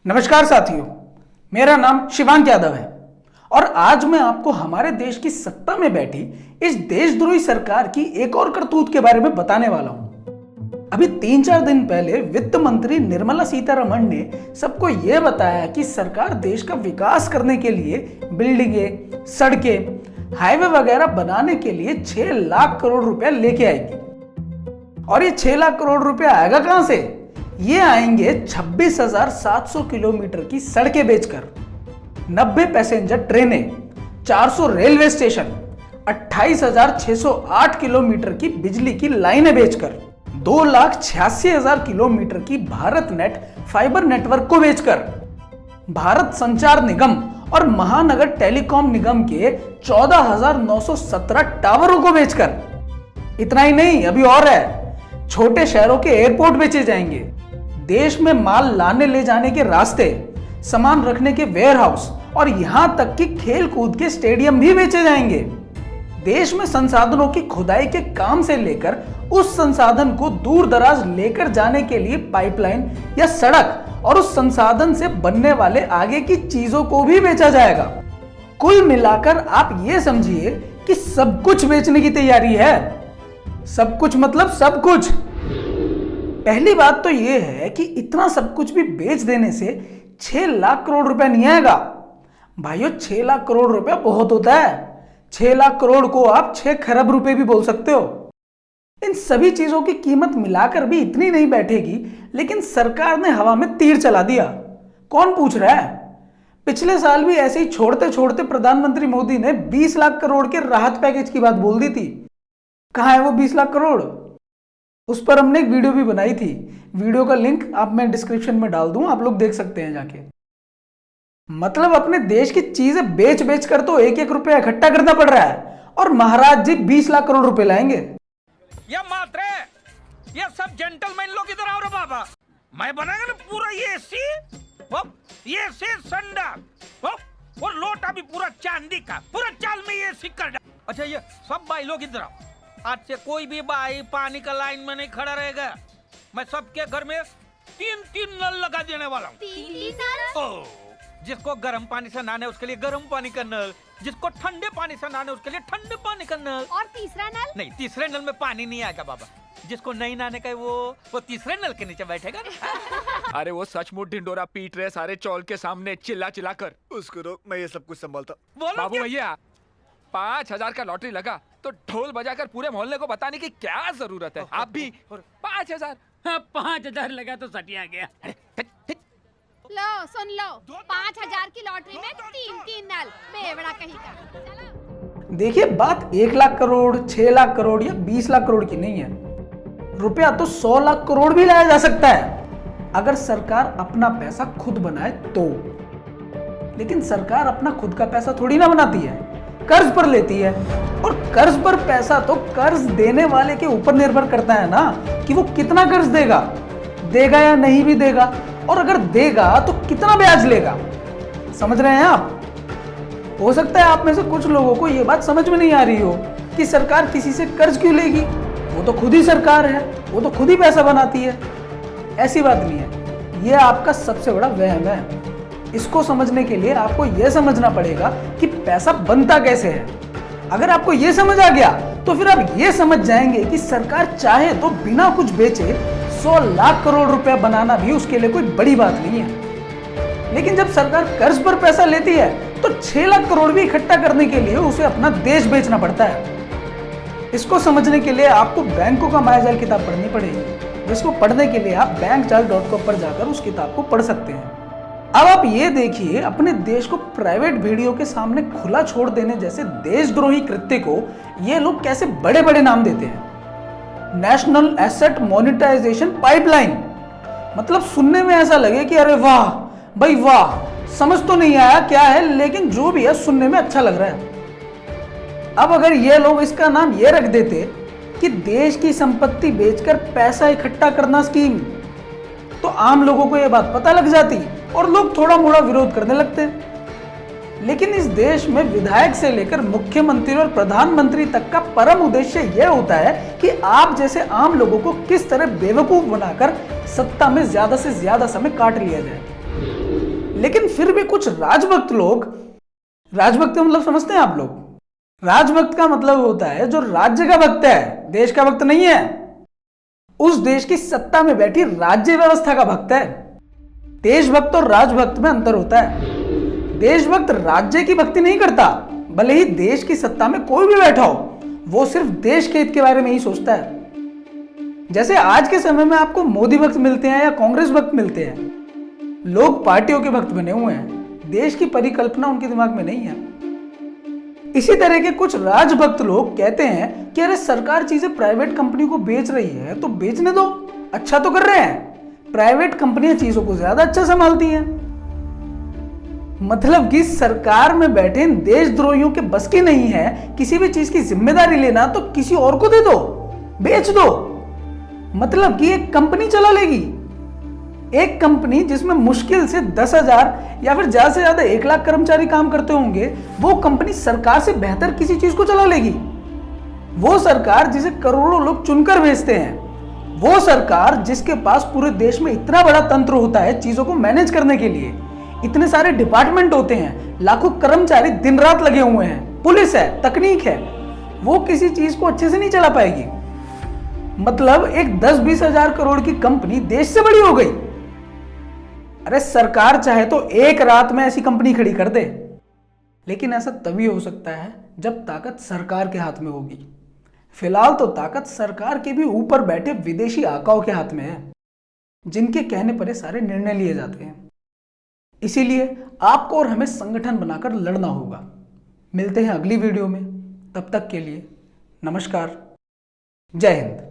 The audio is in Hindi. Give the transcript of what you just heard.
नमस्कार साथियों, मेरा नाम शिवांक यादव है और आज मैं आपको हमारे देश की सत्ता में बैठी इस देशद्रोही सरकार की एक और करतूत के बारे में बताने वाला हूं। अभी 3-4 दिन पहले वित्त मंत्री निर्मला सीतारमण ने सबको यह बताया कि सरकार देश का विकास करने के लिए बिल्डिंगें, सड़कें, हाईवे वगैरह बनाने के लिए 6 लाख करोड़ रुपया लेके आएगी। और ये 6 लाख करोड़ रुपया आएगा कहां से? ये आएंगे 26,700 किलोमीटर की सड़कें बेचकर, 90 पैसेंजर ट्रेनें, 400 रेलवे स्टेशन, 28,608 किलोमीटर की बिजली की लाइनें बेचकर, 2,86,000 किलोमीटर की भारत नेट फाइबर नेटवर्क को बेचकर, भारत संचार निगम और महानगर टेलीकॉम निगम के 14,917 टावरों को बेचकर। इतना ही नहीं, अभी और है, छोटे शहरों के एयरपोर्ट बेचे जाएंगे, देश में माल लाने ले जाने के रास्ते, सामान रखने के वेयरहाउस और यहां तक कि खेल कूद के स्टेडियम भी बेचे जाएंगे। देश में संसाधनों की खुदाई के काम से लेकर उस संसाधन को दूर दराज लेकर जाने के लिए पाइपलाइन या सड़क और उस संसाधन से बनने वाले आगे की चीजों को भी बेचा जाएगा। कुल मिलाकर आप ये समझिए कि सब कुछ बेचने की तैयारी है। सब कुछ मतलब सब कुछ। पहली बात तो यह है कि इतना सब कुछ भी बेच देने से 6 लाख करोड़ रुपया नहीं आएगा। भाइयों, 6 लाख करोड़ रुपया बहुत होता है। 6 लाख करोड़ को आप 6 खरब रुपए भी बोल सकते हो। इन सभी चीजों की कीमत मिलाकर भी इतनी नहीं बैठेगी, लेकिन सरकार ने हवा में तीर चला दिया। कौन पूछ रहा है? पिछले साल भी ऐसे ही छोड़ते छोड़ते प्रधानमंत्री मोदी ने 20 लाख करोड़ के राहत पैकेज की बात बोल दी थी। कहां है वो 20 लाख करोड़? उस पर हमने एक वीडियो भी बनाई थी। वीडियो का लिंक मैं डिस्क्रिप्शन में डाल दूं, आप लोग देख सकते हैं जाके। मतलब अपने देश की चीजें बेच बेच कर तो 1-1 रुपया इकट्ठा करना पड़ रहा है और महाराज जी 20 लाख करोड़ रुपए लाएंगे। ये मात्रे, ये सब जेंटलमैन लोग इधर आओ रे बाबा। मैं बनाएगा ना पूरा ये संडा और लोटा भी पूरा चांदी का, पूरा चाल में ये सिक्का डाल। अच्छा, ये सब भाई लोग इधर आओ। आज से कोई भी भाई पानी का लाइन में नहीं खड़ा रहेगा। मैं सबके घर में 3-3 नल लगा देने वाला हूँ। 3 नल? ओ, जिसको गर्म पानी से नहाने उसके लिए गर्म पानी का नल, जिसको ठंडे पानी से नहाने उसके लिए ठंडे पानी का नल। और तीसरा नल? नहीं, तीसरे नल में पानी नहीं आएगा बाबा। जिसको नहीं नहाने का वो तीसरे नल के नीचे बैठेगा ना। अरे वो सचमुच ढिंडोरा पीट रहे सारे चौल के सामने चिल्ला चिल्ला कर। उसको रोक, मैं ये सब कुछ संभालता। बोलो बाबू क्या? भैया, 5,000 का लॉटरी लगा तो ढोल बजाकर पूरे मोहल्ले को बताने की क्या जरूरत है? आप भी 5,000। 5,000 लगा तो सटिया गया। लो सुन लो, 5,000 की लॉटरी में 3-3 नल, बेवड़ा कहीं का। चलो। देखिए, बात 1 लाख करोड़, 6 लाख करोड़ या 20 लाख करोड़ की नहीं है। रुपया तो 100 लाख करोड़ भी लाया जा सकता है अगर सरकार अपना पैसा खुद बनाए तो। लेकिन सरकार अपना खुद का पैसा थोड़ी ना बनाती है, कर्ज पर लेती है। और कर्ज पर पैसा तो कर्ज देने वाले के ऊपर निर्भर करता है ना कि वो कितना कर्ज देगा या नहीं भी देगा, और अगर देगा तो कितना ब्याज लेगा। समझ रहे हैं आप? हो सकता है आप में से कुछ लोगों को यह बात समझ में नहीं आ रही हो कि सरकार किसी से कर्ज क्यों लेगी। वो तो खुद ही सरकार है, वो तो खुद ही पैसा बनाती है। ऐसी बात नहीं है, यह आपका सबसे बड़ा वहम है। इसको समझने के लिए आपको यह समझना पड़ेगा कि पैसा बनता कैसे है। अगर आपको यह समझ आ गया तो फिर आप यह समझ जाएंगे कि सरकार चाहे तो बिना कुछ बेचे 100 लाख करोड़ रुपया बनाना भी उसके लिए कोई बड़ी बात नहीं है। लेकिन जब सरकार कर्ज पर पैसा लेती है तो 6 लाख करोड़ भी इकट्ठा करने के लिए उसे अपना देश बेचना पड़ता है। इसको समझने के लिए आपको बैंकों का मायाजाल किताब पढ़नी पड़ेगी, जिसको पढ़ने के लिए आप bankjal.com पर जाकर उस किताब को पढ़ सकते हैं। अब आप ये देखिए, अपने देश को प्राइवेट भेड़ियों के सामने खुला छोड़ देने जैसे देशद्रोही कृत्य को ये लोग कैसे बड़े बड़े नाम देते हैं। National asset monetisation pipeline. मतलब सुनने में ऐसा लगे कि अरे वाह भाई वाह, समझ तो नहीं आया क्या है, लेकिन जो भी है सुनने में अच्छा लग रहा है। अब अगर ये लोग इसका नाम ये रख देते कि देश की संपत्ति बेचकर पैसा इकट्ठा करना स्कीम, तो आम लोगों को यह बात पता लग जाती और लोग थोड़ा मोड़ा विरोध करने लगते। लेकिन इस देश में विधायक से लेकर मुख्यमंत्री और प्रधानमंत्री तक का परम उद्देश्य यह होता है कि आप जैसे आम लोगों को किस तरह बेवकूफ बनाकर सत्ता में ज्यादा से ज्यादा समय काट लिया जाए। लेकिन फिर भी कुछ राजभक्त लोग, राजभक्त का मतलब समझते हैं आप लोग? राजभक्त का मतलब होता है जो राज्य का भक्त है, देश का भक्त नहीं है। उस देश की सत्ता में बैठी राज्य व्यवस्था का भक्त है। देशभक्त और राजभक्त में अंतर होता है। देशभक्त राज्य की भक्ति नहीं करता, भले ही देश की सत्ता में कोई भी बैठा हो, वो सिर्फ देश के हित के बारे में ही सोचता है। जैसे आज के समय में आपको मोदी भक्त मिलते हैं या कांग्रेस भक्त मिलते हैं, लोग पार्टियों के भक्त बने हुए हैं, देश की परिकल्पना उनके दिमाग में नहीं है। इसी तरह के कुछ राजभक्त लोग कहते हैं कि अरे सरकार चीजें प्राइवेट कंपनी को बेच रही है तो बेचने दो, अच्छा तो कर रहे हैं। प्राइवेट कंपनियां चीजों को ज्यादा अच्छा संभालती हैं। मतलब कि सरकार में बैठे देशद्रोहियों के बस की नहीं है किसी भी चीज की जिम्मेदारी लेना, तो किसी और को दे दो, बेच दो। मतलब कि एक कंपनी चला लेगी, एक कंपनी जिसमें मुश्किल से 10,000 या फिर ज्यादा से ज्यादा 1 लाख कर्मचारी काम करते होंगे, वो कंपनी सरकार से बेहतर किसी चीज को चला लेगी। वो सरकार जिसे करोड़ों लोग चुनकर भेजते हैं, वो सरकार जिसके पास पूरे देश में इतना बड़ा तंत्र होता है चीजों को मैनेज करने के लिए, इतने सारे डिपार्टमेंट होते हैं, लाखों कर्मचारी दिन रात लगे हुए हैं, पुलिस है, तकनीक है, वो किसी चीज को अच्छे से नहीं चला पाएगी। मतलब एक 10-20 हजार करोड़ की कंपनी देश से बड़ी हो गई। अरे सरकार चाहे तो एक रात में ऐसी कंपनी खड़ी कर दे, लेकिन ऐसा तभी हो सकता है जब ताकत सरकार के हाथ में होगी। फिलहाल तो ताकत सरकार के भी ऊपर बैठे विदेशी आकाओं के हाथ में है, जिनके कहने पर ये सारे निर्णय लिए जाते हैं। इसीलिए आपको और हमें संगठन बनाकर लड़ना होगा। मिलते हैं अगली वीडियो में, तब तक के लिए नमस्कार, जय हिंद।